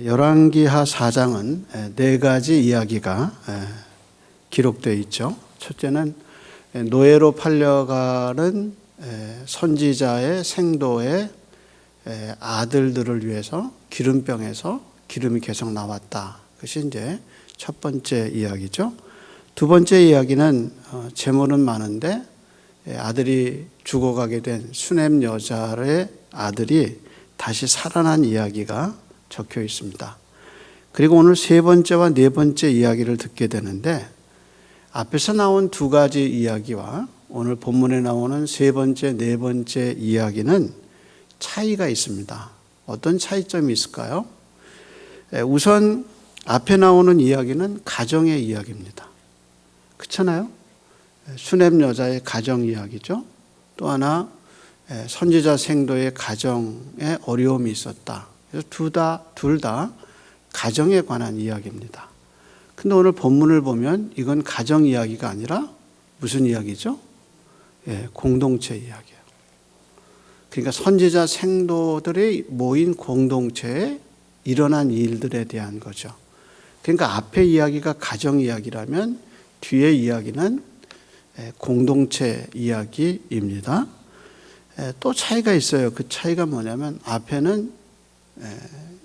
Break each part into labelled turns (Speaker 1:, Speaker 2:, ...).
Speaker 1: 열왕기하 4장은 네 가지 이야기가 기록되어 있죠. 첫째는 노예로 팔려가는 선지자의 생도의 아들들을 위해서 기름병에서 기름이 계속 나왔다. 그것이 이제 첫 번째 이야기죠. 두 번째 이야기는 재물은 많은데 아들이 죽어가게 된 수넴 여자의 아들이 다시 살아난 이야기가 적혀 있습니다. 그리고 오늘 세 번째와 네 번째 이야기를 듣게 되는데, 앞에서 나온 두 가지 이야기와 오늘 본문에 나오는 세 번째, 네 번째 이야기는 차이가 있습니다. 어떤 차이점이 있을까요? 우선 앞에 나오는 이야기는 가정의 이야기입니다. 그렇잖아요? 수넴 여자의 가정 이야기죠. 또 하나 선지자 생도의 가정에 어려움이 있었다. 그래서 둘 다 가정에 관한 이야기입니다. 근데 오늘 본문을 보면 이건 가정 이야기가 아니라 무슨 이야기죠? 공동체 이야기예요. 그러니까 선지자 생도들이 모인 공동체에 일어난 일들에 대한 거죠. 그러니까 앞에 이야기가 가정 이야기라면 뒤에 이야기는 공동체 이야기입니다. 또 차이가 있어요. 그 차이가 뭐냐면 앞에는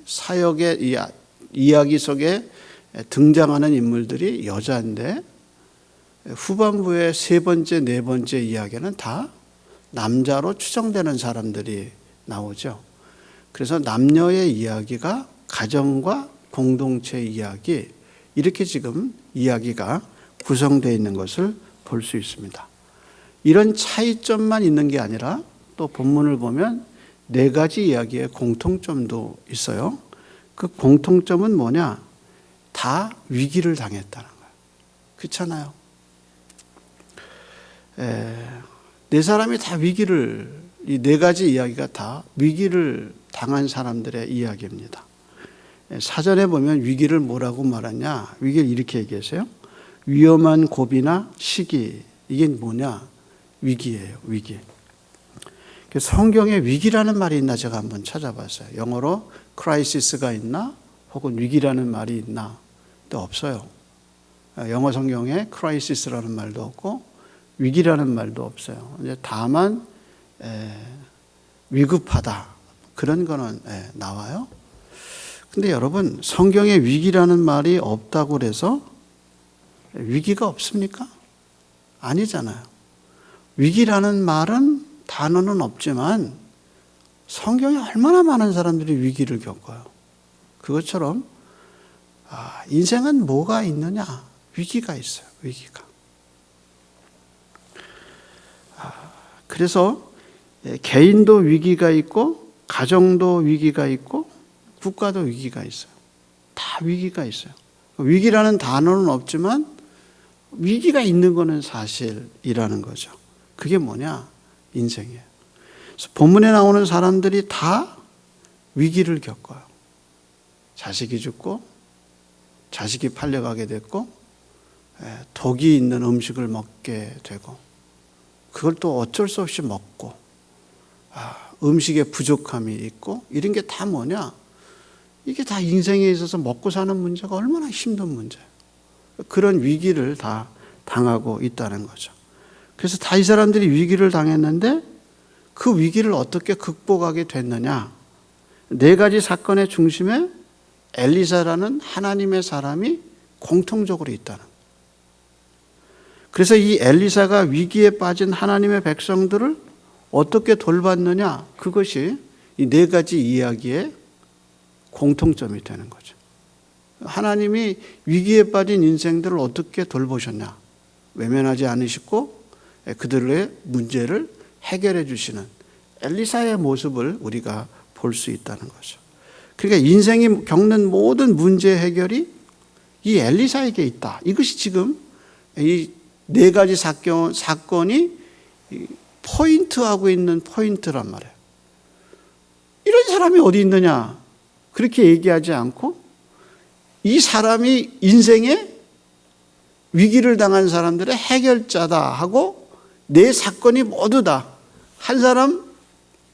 Speaker 1: 사역의 이야기 속에 등장하는 인물들이 여자인데 후반부의 세 번째, 네 번째 이야기는 다 남자로 추정되는 사람들이 나오죠. 그래서 남녀의 이야기가 가정과 공동체 이야기, 이렇게 지금 이야기가 구성되어 있는 것을 볼 수 있습니다. 이런 차이점만 있는 게 아니라 또 본문을 보면 네 가지 이야기의 공통점도 있어요. 그 공통점은 뭐냐? 다 위기를 당했다는 거예요. 그렇잖아요. 네 사람이 다 위기를, 이 네 가지 이야기가 다 위기를 당한 사람들의 이야기입니다. 사전에 보면 위기를 뭐라고 말하냐? 위기를 이렇게 얘기했어요. 위험한 고비나 시기, 이게 뭐냐? 위기예요, 위기. 성경에 위기라는 말이 있나 제가 한번 찾아봤어요. 영어로 크라이시스가 있나? 혹은 위기라는 말이 있나? 근데 없어요. 영어 성경에 크라이시스라는 말도 없고 위기라는 말도 없어요. 다만 위급하다, 그런 거는 나와요. 근데 여러분, 성경에 위기라는 말이 없다고 그래서 위기가 없습니까? 아니잖아요. 위기라는 말은, 단어는 없지만 성경에 얼마나 많은 사람들이 위기를 겪어요. 그것처럼 인생은 뭐가 있느냐? 위기가 있어요. 위기가. 그래서 개인도 위기가 있고 가정도 위기가 있고 국가도 위기가 있어요. 다 위기가 있어요. 위기라는 단어는 없지만 위기가 있는 것은 사실이라는 거죠. 그게 뭐냐? 인생이에요. 그래서 본문에 나오는 사람들이 다 위기를 겪어요. 자식이 죽고 자식이 팔려가게 됐고 독이 있는 음식을 먹게 되고 그걸 또 어쩔 수 없이 먹고 음식에 부족함이 있고, 이런 게 다 뭐냐? 이게 다 인생에 있어서 먹고 사는 문제가 얼마나 힘든 문제예요. 그런 위기를 다 당하고 있다는 거죠. 그래서 다 이 사람들이 위기를 당했는데 그 위기를 어떻게 극복하게 됐느냐? 네 가지 사건의 중심에 엘리사라는 하나님의 사람이 공통적으로 있다는 거예요. 그래서 이 엘리사가 위기에 빠진 하나님의 백성들을 어떻게 돌봤느냐? 그것이 이 네 가지 이야기의 공통점이 되는 거죠. 하나님이 위기에 빠진 인생들을 어떻게 돌보셨냐? 외면하지 않으시고 그들의 문제를 해결해 주시는 엘리사의 모습을 우리가 볼 수 있다는 거죠. 그러니까 인생이 겪는 모든 문제 해결이 이 엘리사에게 있다. 이것이 지금 이 네 가지 사건이 포인트하고 있는 포인트란 말이에요. 이런 사람이 어디 있느냐? 그렇게 얘기하지 않고 이 사람이 인생에 위기를 당한 사람들의 해결자다 하고 네 사건이 모두 다 한 사람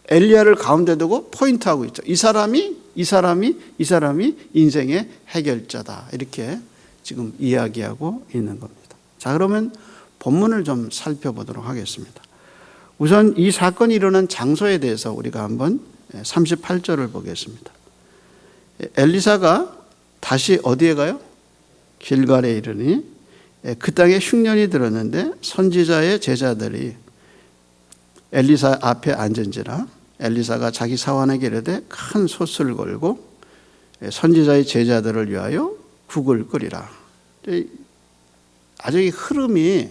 Speaker 1: 엘리야를 가운데 두고 포인트하고 있죠. 이 사람이 인생의 해결자다. 이렇게 지금 이야기하고 있는 겁니다. 자, 그러면 본문을 좀 살펴보도록 하겠습니다. 우선 이 사건이 일어난 장소에 대해서 우리가 한번 38절을 보겠습니다. 엘리사가 다시 어디에 가요? 길갈에 이르니 그 땅에 흉년이 들었는데 선지자의 제자들이 엘리사 앞에 앉은지라 엘리사가 자기 사환에게 이르되 큰 솥을 걸고 선지자의 제자들을 위하여 국을 끓이라. 아주 이 흐름이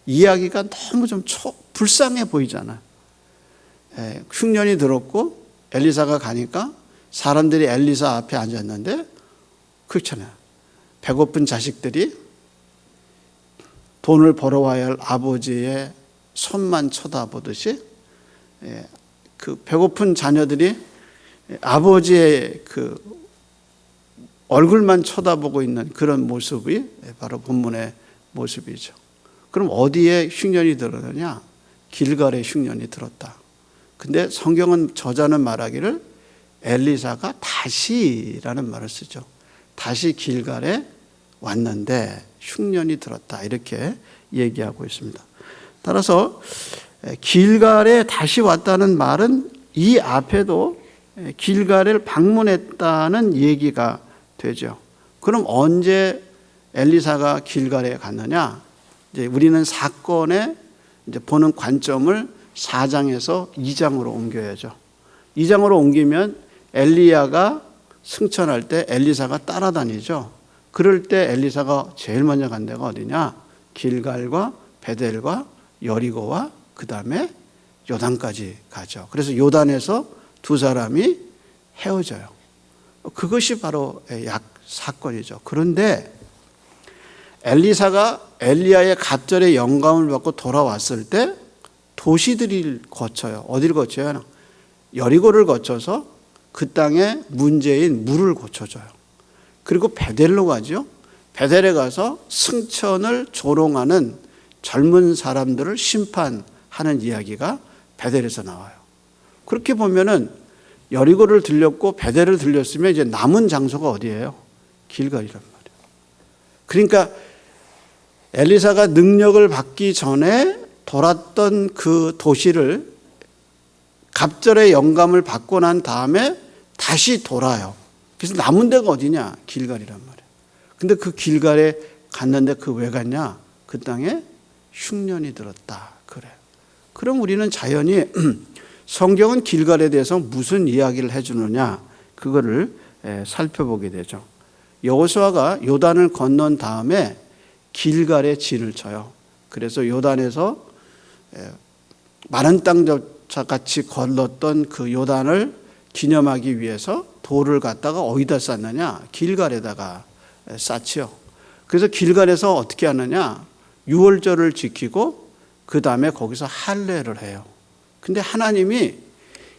Speaker 1: 이야기가 너무 좀 불쌍해 보이잖아요. 흉년이 들었고 엘리사가 가니까 사람들이 엘리사 앞에 앉았는데 그렇잖아요. 배고픈 자식들이 돈을 벌어와야 할 아버지의 손만 쳐다보듯이 그 배고픈 자녀들이 아버지의 그 얼굴만 쳐다보고 있는 그런 모습이 바로 본문의 모습이죠. 그럼 어디에 흉년이 들었느냐? 길갈에 흉년이 들었다. 근데 성경은 저자는 말하기를 엘리사가 다시라는 말을 쓰죠. 다시 길갈에 왔는데 흉년이 들었다. 이렇게 얘기하고 있습니다. 따라서 길갈에 다시 왔다는 말은 이 앞에도 길갈을 방문했다는 얘기가 되죠. 그럼 언제 엘리사가 길갈에 갔느냐? 이제 우리는 사건에 이제 보는 관점을 4장에서 2장으로 옮겨야죠. 2장으로 옮기면 엘리야가 승천할 때 엘리사가 따라다니죠. 그럴 때 엘리사가 제일 먼저 간 데가 어디냐? 길갈과 베델과 여리고와 그 다음에 요단까지 가죠. 그래서 요단에서 두 사람이 헤어져요. 그것이 바로 약 사건이죠. 그런데 엘리사가 엘리야의 갑절의 영감을 받고 돌아왔을 때 도시들을 거쳐요. 어디를 거쳐요? 여리고를 거쳐서 그 땅에 문제인 물을 고쳐줘요. 그리고 베델로 가죠. 베델에 가서 승천을 조롱하는 젊은 사람들을 심판하는 이야기가 베델에서 나와요. 그렇게 보면은 여리고를 들렸고 베델을 들렸으면 이제 남은 장소가 어디예요? 길갈이란 말이에요. 그러니까 엘리사가 능력을 받기 전에 돌았던 그 도시를 갑절의 영감을 받고 난 다음에 다시 돌아요. 그래서 남은 데가 어디냐? 길갈이란 말이에요. 근데 그 길갈에 갔는데 그 왜 갔냐? 그 땅에 흉년이 들었다. 그래. 그럼 우리는 자연히 성경은 길갈에 대해서 무슨 이야기를 해주느냐? 그거를 살펴보게 되죠. 여호수아가 요단을 건넌 다음에 길갈에 진을 쳐요. 그래서 요단에서 마른 땅같이 걸렀던 그 요단을 기념하기 위해서 돌을 갖다가 어디다 쌓느냐? 길갈에다가 쌓지요. 그래서 길갈에서 어떻게 하느냐? 유월절을 지키고 그 다음에 거기서 할례를 해요. 근데 하나님이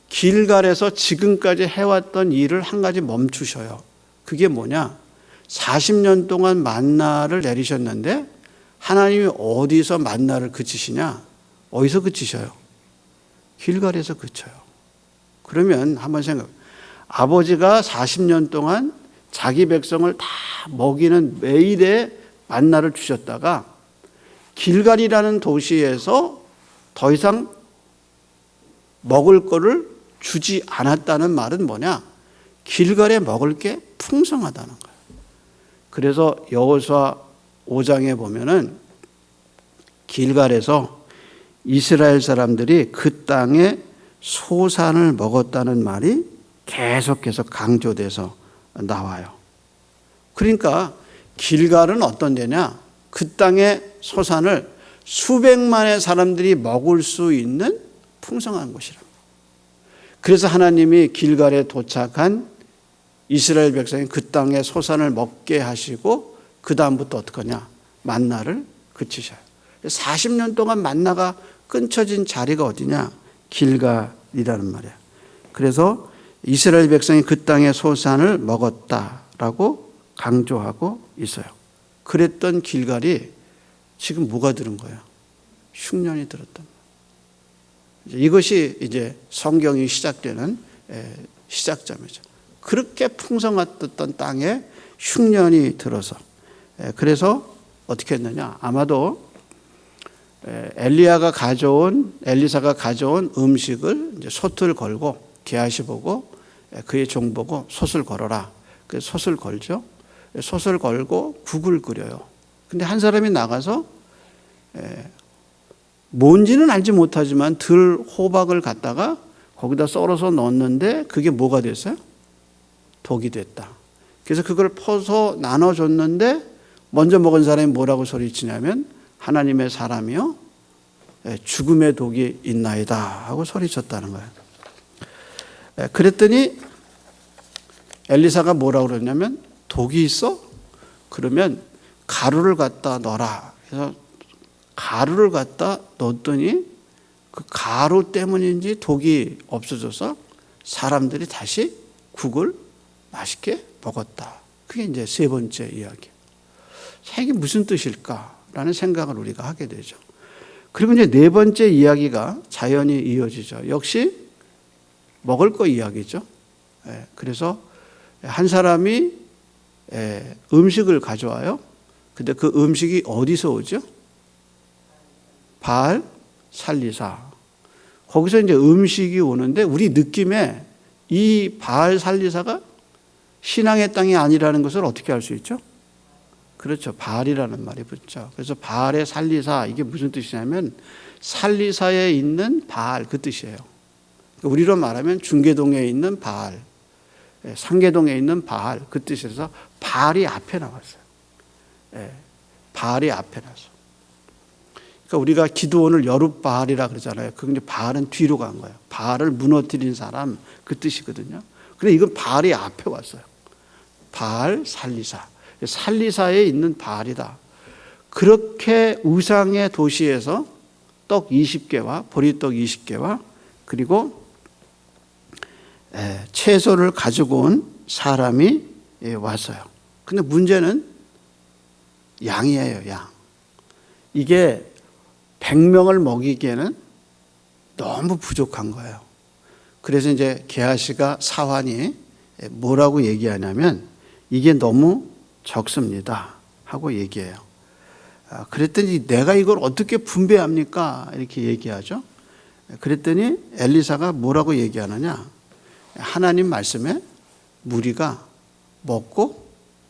Speaker 1: 길갈에서 지금까지 해왔던 일을 한 가지 멈추셔요. 그게 뭐냐? 40년 동안 만나를 내리셨는데 하나님이 어디서 만나를 그치시냐? 어디서 그치셔요? 길갈에서 그쳐요. 그러면 한번 생각해. 아버지가 40년 동안 자기 백성을 다 먹이는 매일의 만나를 주셨다가 길갈이라는 도시에서 더 이상 먹을 거를 주지 않았다는 말은 뭐냐? 길갈에 먹을 게 풍성하다는 거예요. 그래서 여호수아 5장에 보면은 길갈에서 이스라엘 사람들이 그 땅에 소산을 먹었다는 말이 계속해서 강조돼서 나와요. 그러니까 길갈은 어떤 데냐? 그 땅의 소산을 수백만의 사람들이 먹을 수 있는 풍성한 곳이랍니다. 그래서 하나님이 길갈에 도착한 이스라엘 백성이 그 땅의 소산을 먹게 하시고 그 다음부터 어떻게 하냐? 만나를 그치셔요. 40년 동안 만나가 끊쳐진 자리가 어디냐? 길갈이라는 말이에요. 그래서 이스라엘 백성이 그 땅의 소산을 먹었다라고 강조하고 있어요. 그랬던 길갈이 지금 뭐가 들은 거예요? 흉년이 들었단 말이에요. 이것이 이제 성경이 시작되는 시작점이죠. 그렇게 풍성했던 땅에 흉년이 들어서, 그래서 어떻게 했느냐? 아마도 엘리사가 가져온 음식을 이제 솥을 걸고 게하시 보고 그의 종 보고 솥을 걸어라. 그 솥을 걸죠. 솥을 걸고 국을 끓여요. 근데 한 사람이 나가서 뭔지는 알지 못하지만 들 호박을 갖다가 거기다 썰어서 넣었는데 그게 뭐가 됐어요? 독이 됐다. 그래서 그걸 퍼서 나눠줬는데 먼저 먹은 사람이 뭐라고 소리치냐면 하나님의 사람이요 죽음의 독이 있나이다 하고 소리쳤다는 거예요. 그랬더니 엘리사가 뭐라고 그러냐면 독이 있어? 그러면 가루를 갖다 넣어라. 그래서 가루를 갖다 넣었더니 그 가루 때문인지 독이 없어져서 사람들이 다시 국을 맛있게 먹었다. 그게 이제 세 번째 이야기. 이게 무슨 뜻일까라는 생각을 우리가 하게 되죠. 그리고 이제 네 번째 이야기가 자연히 이어지죠. 역시 먹을 거 이야기죠. 그래서 한 사람이 음식을 가져와요. 근데 그 음식이 어디서 오죠? 바알 살리사. 거기서 이제 음식이 오는데 우리 느낌에 이 바알 살리사가 신앙의 땅이 아니라는 것을 어떻게 알 수 있죠? 그렇죠. 바알이라는 말이 붙죠. 그래서 바알의 살리사, 이게 무슨 뜻이냐면 살리사에 있는 바알, 그 뜻이에요. 우리로 말하면 중계동에 있는 바알, 상계동에 있는 바알, 그 뜻에서 바알이 앞에 나왔어요. 바알이 앞에 나서. 그러니까 우리가 기드온을 여룻바알이라 그러잖아요. 그게 바알은 뒤로 간 거예요. 바알을 무너뜨린 사람, 그 뜻이거든요. 근데 이건 바알이 앞에 왔어요. 바알 살리사. 살리사에 있는 바알이다. 그렇게 우상의 도시에서 떡 20개와 보리떡 20개와 그리고 채소를 가지고 온 사람이 왔어요. 근데 문제는 양이에요, 양. 이게 100명을 먹이기에는 너무 부족한 거예요. 그래서 이제 게하시가 사환이 뭐라고 얘기하냐면 이게 너무 적습니다 하고 얘기해요. 그랬더니 내가 이걸 어떻게 분배합니까? 이렇게 얘기하죠. 그랬더니 엘리사가 뭐라고 얘기하느냐? 하나님 말씀에 무리가 먹고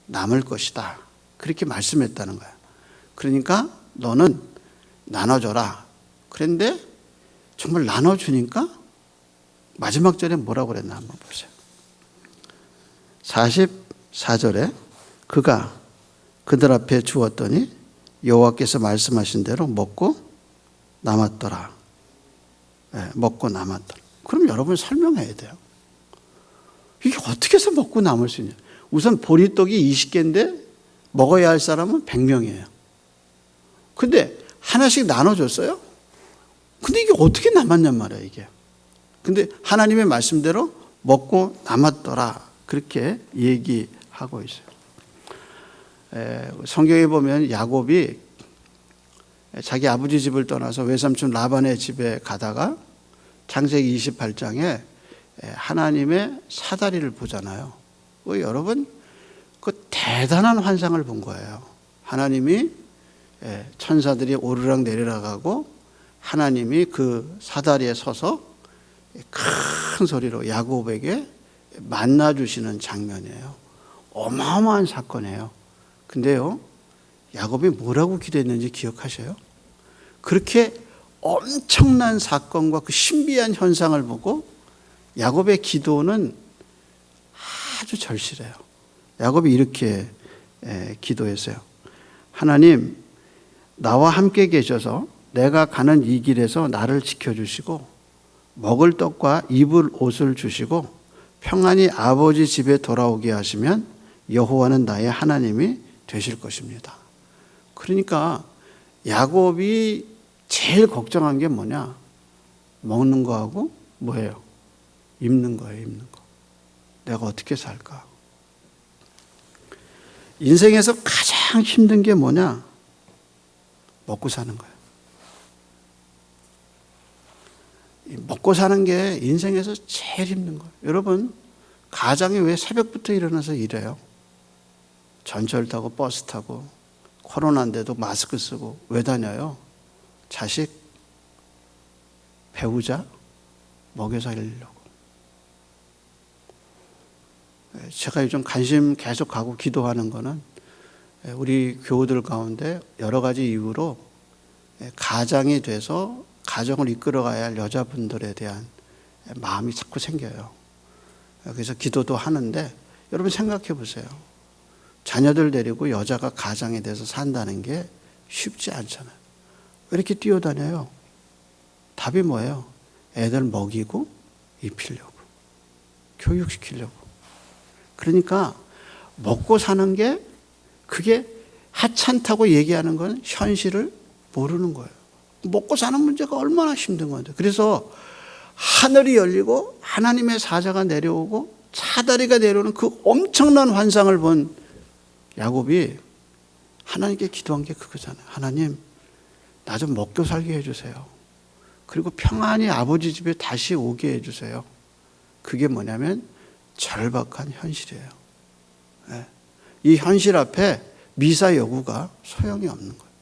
Speaker 1: 남을 것이다. 그렇게 말씀했다는 거예요. 그러니까 너는 나눠줘라. 그런데 정말 나눠주니까 마지막 절에 뭐라고 그랬나 한번 보세요. 44절에 그가 그들 앞에 주었더니 여호와께서 말씀하신 대로 먹고 남았더라. 먹고 남았더라. 그럼 여러분 설명해야 돼요. 이게 어떻게 해서 먹고 남을 수 있냐. 우선 보리떡이 20개인데 먹어야 할 사람은 100명이에요. 근데 하나씩 나눠줬어요. 근데 이게 어떻게 남았냔 말이야 이게. 근데 하나님의 말씀대로 먹고 남았더라. 그렇게 얘기하고 있어요. 성경에 보면 야곱이 자기 아버지 집을 떠나서 외삼촌 라반의 집에 가다가 창세기 28장에 하나님의 사다리를 보잖아요. 여러분 그 대단한 환상을 본 거예요. 하나님이 천사들이 오르락 내리락 하고 하나님이 그 사다리에 서서 큰 소리로 야곱에게 만나주시는 장면이에요. 어마어마한 사건이에요. 근데요, 야곱이 뭐라고 기도했는지 기억하셔요? 그렇게 엄청난 사건과 그 신비한 현상을 보고 야곱의 기도는 아주 절실해요. 야곱이 이렇게 기도했어요. 하나님, 나와 함께 계셔서 내가 가는 이 길에서 나를 지켜주시고 먹을 떡과 입을 옷을 주시고 평안히 아버지 집에 돌아오게 하시면 여호와는 나의 하나님이 되실 것입니다. 그러니까 야곱이 제일 걱정한 게 뭐냐? 먹는 거하고 뭐예요? 입는 거예요, 입는 거. 내가 어떻게 살까? 인생에서 가장 힘든 게 뭐냐? 먹고 사는 거예요. 먹고 사는 게 인생에서 제일 힘든 거예요. 여러분, 가장이 왜 새벽부터 일어나서 일해요? 전철 타고 버스 타고 코로나인데도 마스크 쓰고 왜 다녀요? 자식, 배우자 먹여 살리려고. 제가 요즘 관심 계속 가고 기도하는 거는 우리 교우들 가운데 여러 가지 이유로 가장이 돼서 가정을 이끌어가야 할 여자분들에 대한 마음이 자꾸 생겨요. 그래서 기도도 하는데 여러분 생각해 보세요. 자녀들 데리고 여자가 가장에 대해서 산다는 게 쉽지 않잖아요. 왜 이렇게 뛰어다녀요? 답이 뭐예요? 애들 먹이고 입히려고, 교육시키려고. 그러니까 먹고 사는 게 그게 하찮다고 얘기하는 건 현실을 모르는 거예요. 먹고 사는 문제가 얼마나 힘든 건데. 그래서 하늘이 열리고 하나님의 사자가 내려오고 사다리가 내려오는 그 엄청난 환상을 본 야곱이 하나님께 기도한 게 그거잖아요. 하나님, 나 좀 먹고 살게 해주세요. 그리고 평안히 아버지 집에 다시 오게 해주세요. 그게 뭐냐면 절박한 현실이에요. 이 현실 앞에 미사 여구가 소용이 없는 거예요.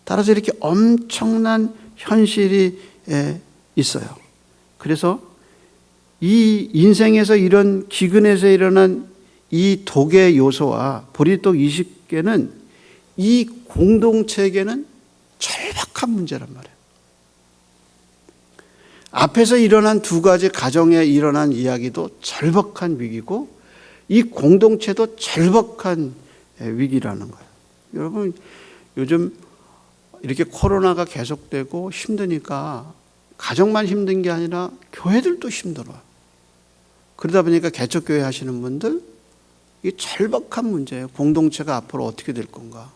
Speaker 1: 따라서 이렇게 엄청난 현실이 있어요. 그래서 이 인생에서 이런 기근에서 일어난 이 독의 요소와 보리떡 20개는 이 공동체에게는 절박한 문제란 말이에요. 앞에서 일어난 두 가지 가정에 일어난 이야기도 절박한 위기고 이 공동체도 절박한 위기라는 거예요. 여러분, 요즘 이렇게 코로나가 계속되고 힘드니까 가정만 힘든 게 아니라 교회들도 힘들어요. 그러다 보니까 개척교회 하시는 분들 이게 절박한 문제예요. 공동체가 앞으로 어떻게 될 건가.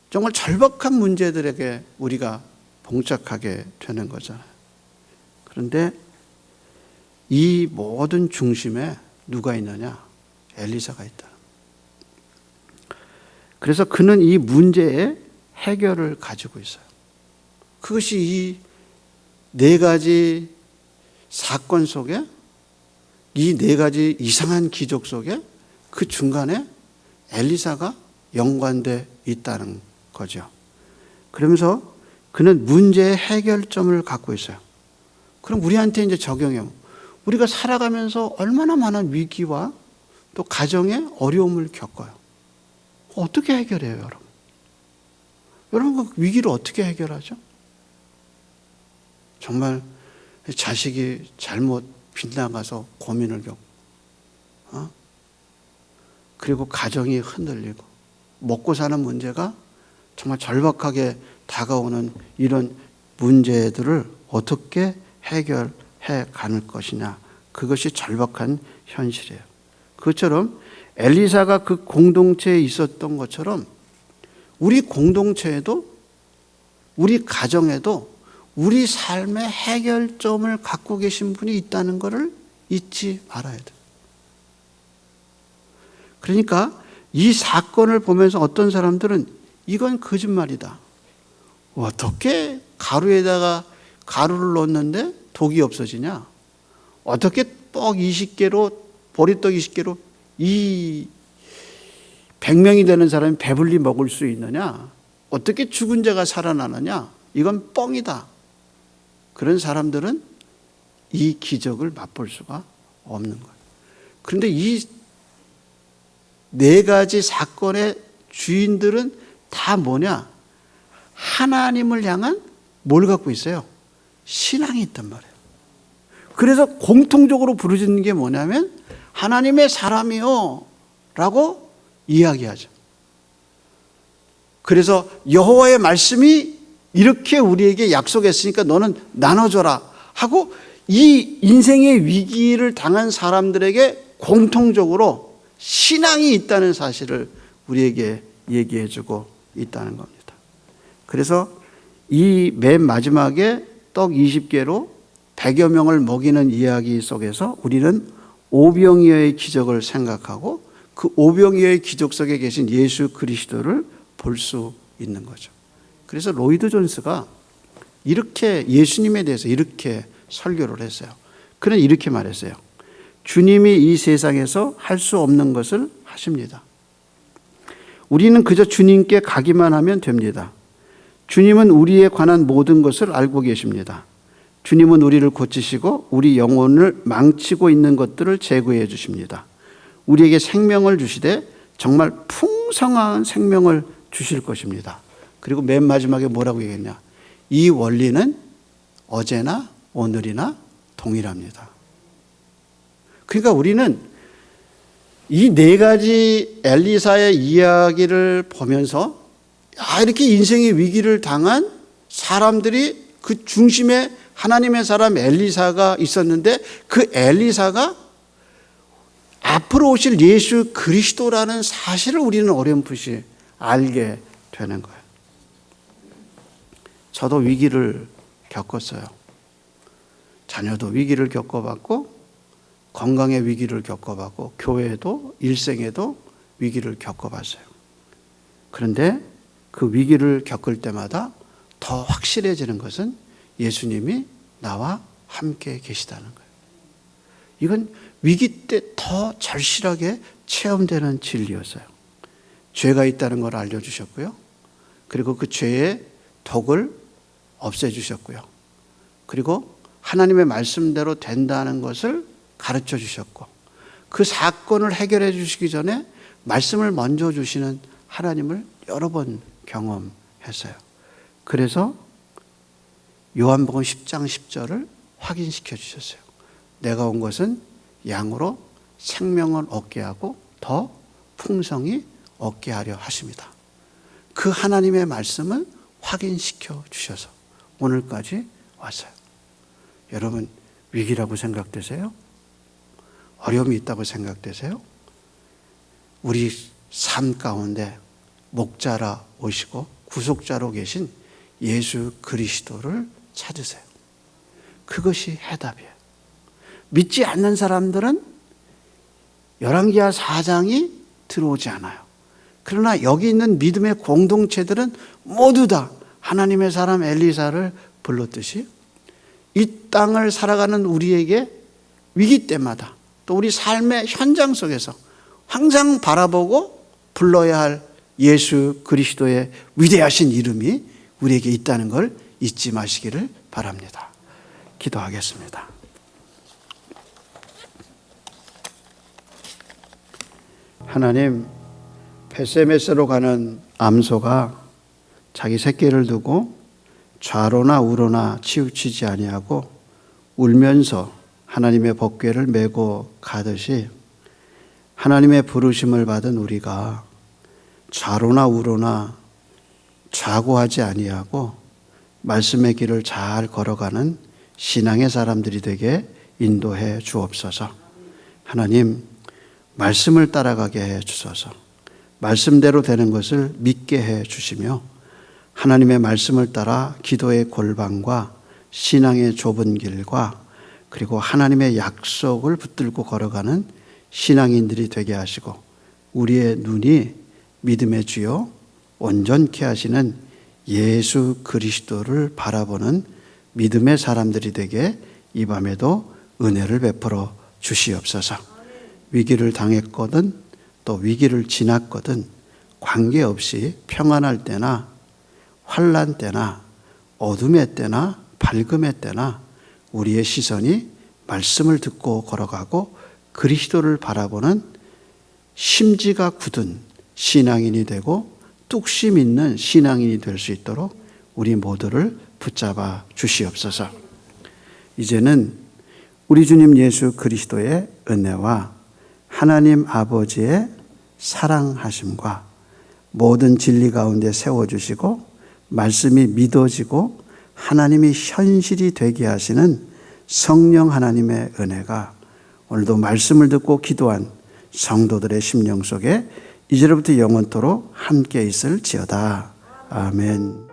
Speaker 1: 정말 절박한 문제들에게 우리가 봉착하게 되는 거잖아요. 그런데 이 모든 중심에 누가 있느냐? 엘리사가 있다. 그래서 그는 이 문제의 해결을 가지고 있어요. 그것이 이 네 가지 사건 속에, 이 네 가지 이상한 기적 속에 그 중간에 엘리사가 연관되어 있다는 거죠. 그러면서 그는 문제의 해결점을 갖고 있어요. 그럼 우리한테 이제 적용해요. 우리가 살아가면서 얼마나 많은 위기와 또 가정의 어려움을 겪어요. 어떻게 해결해요, 여러분? 여러분, 그 위기를 어떻게 해결하죠? 정말 자식이 잘못 빗나가서 고민을 겪고, 그리고 가정이 흔들리고, 먹고 사는 문제가 정말 절박하게 다가오는 이런 문제들을 어떻게 해결해 가는 것이냐. 그것이 절박한 현실이에요. 그것처럼 엘리사가 그 공동체에 있었던 것처럼 우리 공동체에도 우리 가정에도 우리 삶의 해결점을 갖고 계신 분이 있다는 것을 잊지 말아야 돼요. 그러니까 이 사건을 보면서 어떤 사람들은 이건 거짓말이다. 어떻게 가루에다가 가루를 넣었는데 독이 없어지냐? 어떻게 떡 20개로 보리떡 20개로 이 100명이 되는 사람이 배불리 먹을 수 있느냐? 어떻게 죽은 자가 살아나느냐? 이건 뻥이다. 그런 사람들은 이 기적을 맛볼 수가 없는 거예요. 그런데 이 네 가지 사건의 주인들은 다 뭐냐? 하나님을 향한 뭘 갖고 있어요? 신앙이 있단 말이에요. 그래서 공통적으로 부르짖는 게 뭐냐면 하나님의 사람이요 라고 이야기하죠. 그래서 여호와의 말씀이 이렇게 우리에게 약속했으니까 너는 나눠줘라 하고 이 인생의 위기를 당한 사람들에게 공통적으로 신앙이 있다는 사실을 우리에게 얘기해주고 있다는 겁니다. 그래서 이 맨 마지막에 떡 20개로 100여 명을 먹이는 이야기 속에서 우리는 오병이어의 기적을 생각하고 그 오병이어의 기적 속에 계신 예수 그리스도를 볼 수 있는 거죠. 그래서 로이드 존스가 이렇게 예수님에 대해서 이렇게 설교를 했어요. 그는 이렇게 말했어요. 주님이 이 세상에서 할 수 없는 것을 하십니다. 우리는 그저 주님께 가기만 하면 됩니다. 주님은 우리에 관한 모든 것을 알고 계십니다. 주님은 우리를 고치시고 우리 영혼을 망치고 있는 것들을 제거해 주십니다. 우리에게 생명을 주시되 정말 풍성한 생명을 주실 것입니다. 그리고 맨 마지막에 뭐라고 얘기했냐? 이 원리는 어제나 오늘이나 동일합니다. 그러니까 우리는 이 네 가지 엘리사의 이야기를 보면서 이렇게 인생의 위기를 당한 사람들이 그 중심에 하나님의 사람 엘리사가 있었는데 그 엘리사가 앞으로 오실 예수 그리스도라는 사실을 우리는 어렴풋이 알게 되는 거예요. 저도 위기를 겪었어요. 자녀도 위기를 겪어봤고 건강의 위기를 겪어봤고 교회도 일생에도 위기를 겪어봤어요. 그런데 그 위기를 겪을 때마다 더 확실해지는 것은 예수님이 나와 함께 계시다는 거예요. 이건 위기 때 더 절실하게 체험되는 진리였어요. 죄가 있다는 걸 알려주셨고요. 그리고 그 죄의 독을 없애주셨고요. 그리고 하나님의 말씀대로 된다는 것을 가르쳐 주셨고 그 사건을 해결해 주시기 전에 말씀을 먼저 주시는 하나님을 여러 번 경험했어요. 그래서 요한복음 10장 10절을 확인시켜 주셨어요. 내가 온 것은 양으로 생명을 얻게 하고 더 풍성히 얻게 하려 하십니다. 그 하나님의 말씀을 확인시켜 주셔서 오늘까지 왔어요. 여러분 위기라고 생각되세요? 어려움이 있다고 생각되세요? 우리 삶 가운데 목자라 오시고 구속자로 계신 예수 그리스도를 찾으세요. 그것이 해답이에요. 믿지 않는 사람들은 열왕기하 4장이 들어오지 않아요. 그러나 여기 있는 믿음의 공동체들은 모두 다 하나님의 사람 엘리사를 불렀듯이 이 땅을 살아가는 우리에게 위기 때마다 또 우리 삶의 현장 속에서 항상 바라보고 불러야 할 예수 그리스도의 위대하신 이름이 우리에게 있다는 걸 잊지 마시기를 바랍니다. 기도하겠습니다. 하나님, 베세메스로 가는 암소가 자기 새끼를 두고 좌로나 우로나 치우치지 아니하고 울면서 하나님의 법궤를 메고 가듯이 하나님의 부르심을 받은 우리가 좌로나 우로나 좌고하지 아니하고 말씀의 길을 잘 걸어가는 신앙의 사람들이 되게 인도해 주옵소서. 하나님, 말씀을 따라가게 해 주소서. 말씀대로 되는 것을 믿게 해 주시며 하나님의 말씀을 따라 기도의 골방과 신앙의 좁은 길과 그리고 하나님의 약속을 붙들고 걸어가는 신앙인들이 되게 하시고 우리의 눈이 믿음의 주요 온전케 하시는 예수 그리스도를 바라보는 믿음의 사람들이 되게 이 밤에도 은혜를 베풀어 주시옵소서. 위기를 당했거든 또 위기를 지났거든 관계없이 평안할 때나 환난 때나 어둠의 때나 밝음의 때나 우리의 시선이 말씀을 듣고 걸어가고 그리스도를 바라보는 심지가 굳은 신앙인이 되고 뚝심 있는 신앙인이 될 수 있도록 우리 모두를 붙잡아 주시옵소서. 이제는 우리 주님 예수 그리스도의 은혜와 하나님 아버지의 사랑하심과 모든 진리 가운데 세워주시고 말씀이 믿어지고 하나님이 현실이 되게 하시는 성령 하나님의 은혜가 오늘도 말씀을 듣고 기도한 성도들의 심령 속에 이제로부터 영원토록 함께 있을지어다. 아멘.